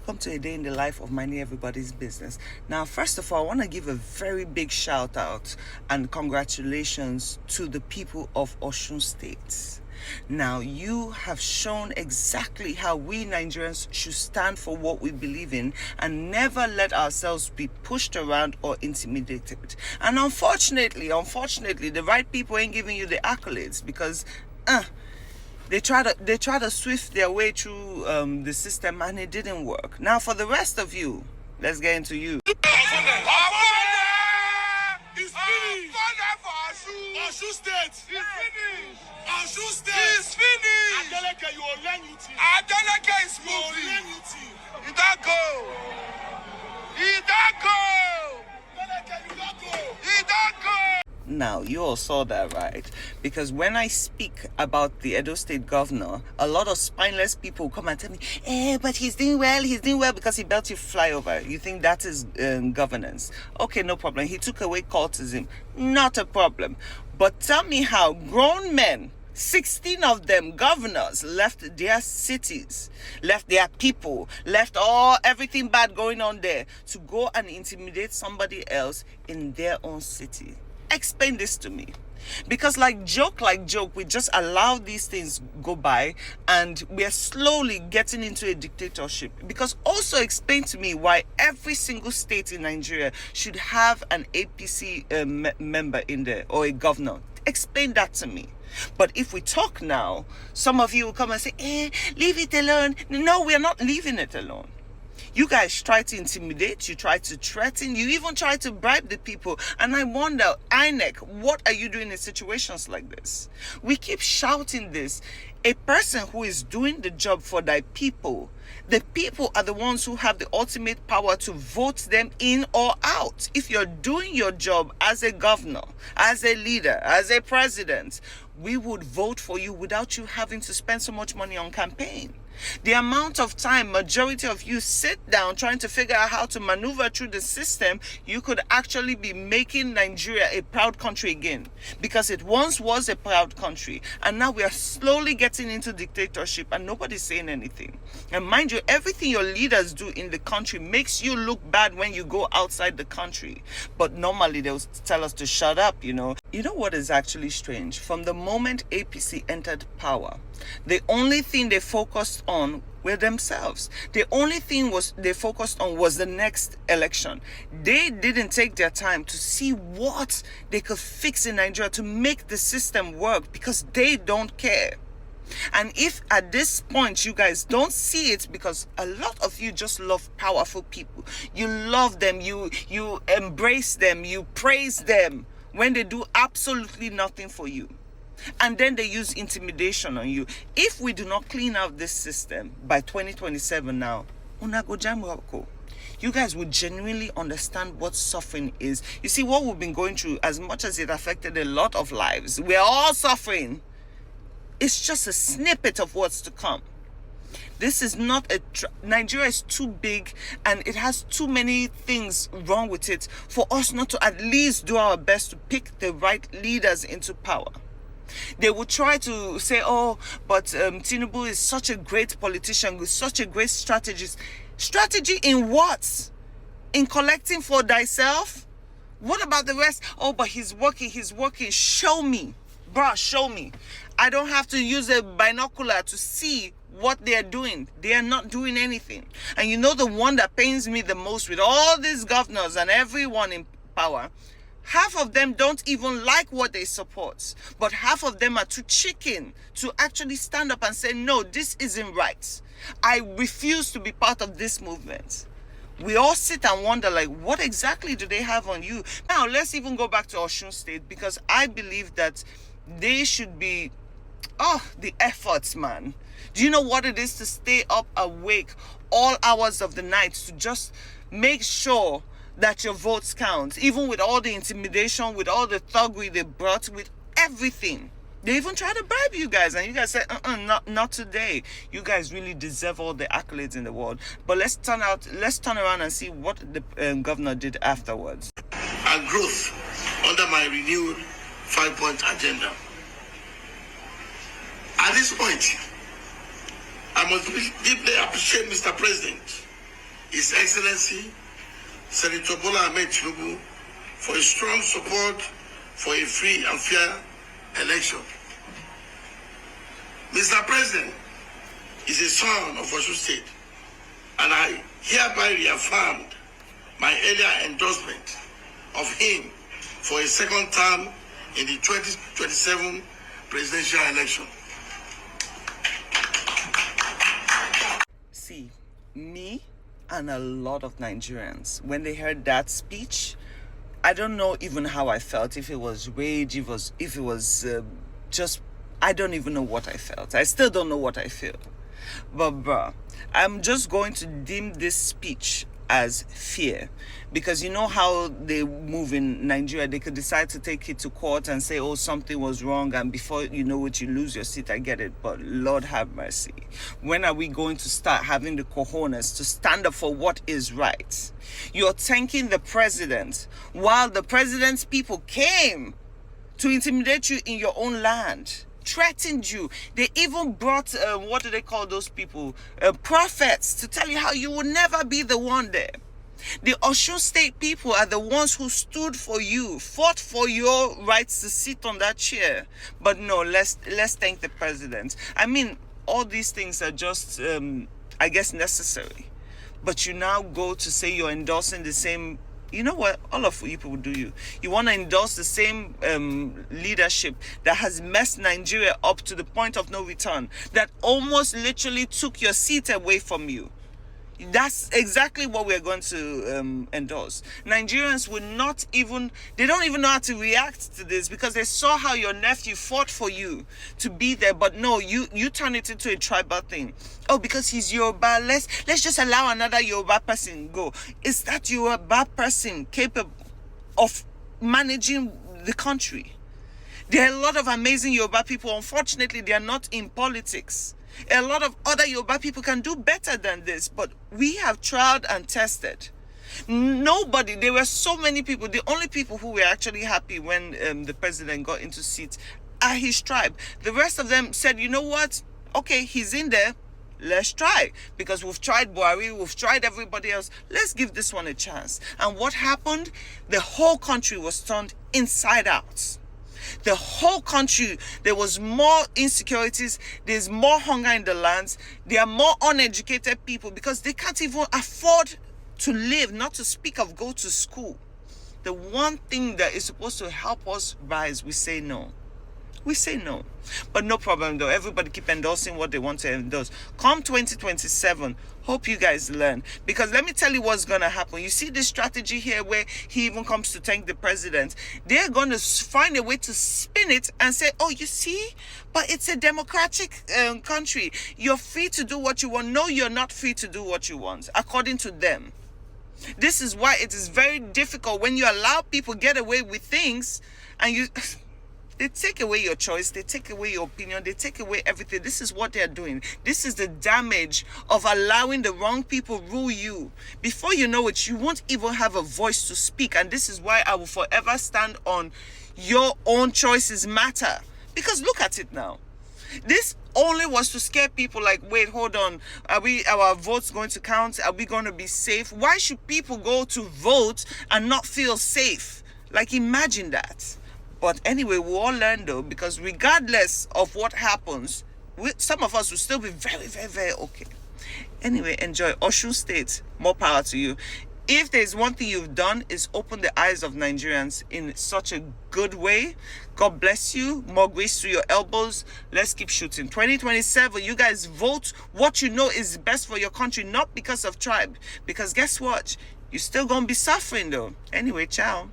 welcome to a day in the life of minding everybody's business. Now, first of all, I want to give a very big shout out and congratulations to the people of Osun State. Now, you have shown exactly how we Nigerians should stand for what we believe in and never let ourselves be pushed around or intimidated. And unfortunately, the right people ain't giving you the accolades because they try to swift their way through the system and it didn't work. Now, for the rest of you, let's get into you. It's finished. Osun State. It's finished. Osun State. It's finished. Adeleke, you will learn you team. Adeleke is moving. You will learn you team. He don't go. He don't go. Adeleke, you don't go. He don't go. Now, you all saw that, right? Because when I speak about the Edo State governor, a lot of spineless people come and tell me, but he's doing well because he built you flyover. You think that is governance? Okay, no problem. He took away cultism. Not a problem. But tell me how grown men, 16 of them governors, left their cities, left their people, left everything bad going on there to go and intimidate somebody else in their own city. Explain this to me, because like joke, we just allow these things go by and we are slowly getting into a dictatorship. Because also explain to me why every single state in Nigeria should have an APC member in there or a governor. Explain that to me. But if we talk now, some of you will come and say, leave it alone. No, we are not leaving it alone. You guys try to intimidate, you try to threaten, you even try to bribe the people. And I wonder, INEC, what are you doing in situations like this? We keep shouting this. A person who is doing the job for thy people, the people are the ones who have the ultimate power to vote them in or out. If you're doing your job as a governor, as a leader, as a president, we would vote for you without you having to spend so much money on campaign. The amount of time majority of you sit down trying to figure out how to maneuver through the system, you could actually be making Nigeria a proud country again. Because it once was a proud country and now we are slowly getting into dictatorship and nobody's saying anything. And mind you, everything your leaders do in the country makes you look bad when you go outside the country. But normally they'll tell us to shut up, You know what is actually strange? From the moment APC entered power, the only thing they focused on were themselves. The only thing they focused on was the next election. They didn't take their time to see what they could fix in Nigeria to make the system work because they don't care. And if at this point you guys don't see it, because a lot of you just love powerful people, you love them, you embrace them, you praise them when they do absolutely nothing for you. And then they use intimidation on you. If we do not clean out this system by 2027 now, you guys would genuinely understand what suffering is. You see, what we've been going through, as much as it affected a lot of lives, we're all suffering. It's just a snippet of what's to come. This is not Nigeria is too big and it has too many things wrong with it for us not to at least do our best to pick the right leaders into power. They will try to say, but Tinubu is such a great politician with such a great strategist. Strategy in what? In collecting for thyself? What about the rest? But he's working. Show me. Bruh, show me. I don't have to use a binocular to see what they are doing. They are not doing anything. And you know the one that pains me the most with all these governors and everyone in power, half of them don't even like what they support, but half of them are too chicken to actually stand up and say, no, this isn't right. I refuse to be part of this movement. We all sit and wonder, what exactly do they have on you? Now, let's even go back to Osun State, because I believe that they should be, the efforts, man. Do you know what it is to stay up awake all hours of the night to just make sure that your votes count, even with all the intimidation, with all the thuggery they brought, with everything? They even try to bribe you guys, and you guys say, not today. You guys really deserve all the accolades in the world. But let's turn around and see what the governor did afterwards. And growth under my renewed 5-point agenda. At this point, I must deeply appreciate Mr. President His Excellency Senator Bola Ahmed Tinubu for his strong support for a free and fair election. Mr. President is a son of Osun State, and I hereby reaffirmed my earlier endorsement of him for a second term in the 2027 presidential election. See, me and a lot of Nigerians, when they heard that speech, I don't know even how I felt. If it was rage, if it was just, I don't even know what I felt. I still don't know what I feel. But bruh, I'm just going to deem this speech as fear, because you know how they move in Nigeria. They could decide to take it to court and say, oh, something was wrong, and before you know it, you lose your seat. I get it, but Lord have mercy, when are we going to start having the cojones to stand up for what is right? You're thanking the president while the president's people came to intimidate you in your own land, threatened you. They even brought, what do they call those people? Prophets, to tell you how you will never be the one there. The Osun State people are the ones who stood for you, fought for your rights to sit on that chair. But no, let's thank the president. I mean, all these things are just, I guess, necessary. But you now go to say you're endorsing the same. You know what? All of you people do you want to endorse the same leadership that has messed Nigeria up to the point of no return, that almost literally took your seat away from you. That's exactly what we're going to endorse. Nigerians will not even, they don't even know how to react to this, because they saw how your nephew fought for you to be there. But no, you turn it into a tribal thing. Oh, because he's Yoruba, let's just allow another Yoruba person go. Is that Yoruba person capable of managing the country? There are a lot of amazing Yoruba people. Unfortunately, they are not in politics. A lot of other Yoruba people can do better than this, but we have tried and tested. Nobody, there were so many people. The only people who were actually happy when the president got into seat are his tribe. The rest of them said, you know what? Okay, he's in there. Let's try, because we've tried Buhari, we've tried everybody else. Let's give this one a chance. And what happened? The whole country was turned inside out. The whole country, there was more insecurities, there's more hunger in the lands, there are more uneducated people because they can't even afford to live, not to speak of go to school. The one thing that is supposed to help us rise, we say no. We say no. But no problem though. Everybody keep endorsing what they want to endorse. Come 2027, hope you guys learn. Because let me tell you what's going to happen. You see this strategy here where he even comes to thank the president. They're going to find a way to spin it and say, oh, you see, but it's a democratic country. You're free to do what you want. No, you're not free to do what you want, according to them. This is why it is very difficult when you allow people get away with things and you... They take away your choice, they take away your opinion, they take away everything. This is what they're doing. This is the damage of allowing the wrong people rule you. Before you know it, you won't even have a voice to speak. And this is why I will forever stand on your own choices matter. Because look at it now. This only was to scare people like, wait, hold on. Are our votes going to count? Are we going to be safe? Why should people go to vote and not feel safe? Like, imagine that. But anyway, we'll all learn though, because regardless of what happens, some of us will still be very, very, very okay. Anyway, enjoy. Osun State, more power to you. If there's one thing you've done is open the eyes of Nigerians in such a good way. God bless you. More grace to your elbows. Let's keep shooting. 2027, you guys vote what you know is best for your country, not because of tribe. Because guess what? You're still going to be suffering though. Anyway, ciao.